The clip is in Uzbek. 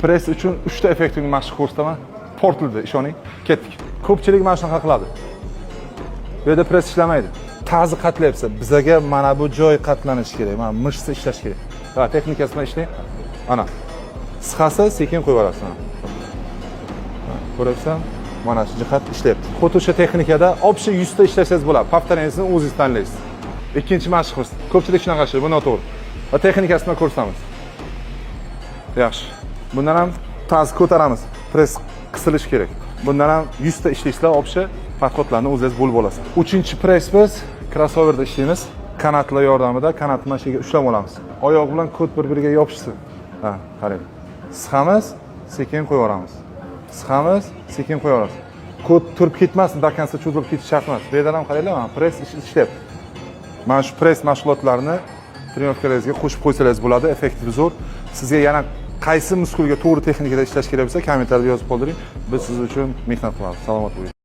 Press uchun 3 ta effektivni mashq ko'rsataman. Portildi, ishoning. Ketdik. Ko'pchilik mana shunaqa qiladi. Bu yerda press ishlamaydi. Ta'zi qatlayapsa, bizaga mana bu joy qatlanishi kerak. Mana mishsa ishlash kerak. Va texnikasi bilan ishlang. Ana. Siqasa sekin qo'yib yuborasiz. Ko'ryapsan? Mana shu jihat ishlayapti. Xuddi o'sha texnikada общий 100 ta ishlasangiz bo'ladi. Повторениясini o'zingiz tanlaysiz. Ikkinchi mashq. Ko'pchilik shunaqa ishlaydi, bu noto'g'ri. Va texnikasini ko'rsatamiz. Yaxshi. Bundan ham ta'z ko'taramiz. Press qisilish kerak. Bundan ham 100 ta ishlaysizlar, общий podxodlarni o'zingiz bo'lib olasiz. 3-chi press biz crossoverda ishlaymiz. Kanatlar yordamida kanatni mana shu yerga ushlab olamiz. Oyoq bilan kod bir-biriga yopishsin. Ha, qarang. Siqamiz, sekin qo'yib yuboramiz. Siqamiz, sekin qo'yib yuboramiz. Kod turib ketmasin, dakansa cho'zilib ketish shart emas. Bu yerdan ham qaranglar, mana press ishlayapti. Mana shu press mashg'ulotlarini trenirovkalaringizga qo'shib qo'ysangiz bo'ladi, effektiv zo'r. Sizga yana qaysi muskulga to'g'ri texnikada ishlash kerak bo'lsa, kommentariyada yozib qoldiring. Biz siz uchun mehnat qilamiz. Salomat bo'ling.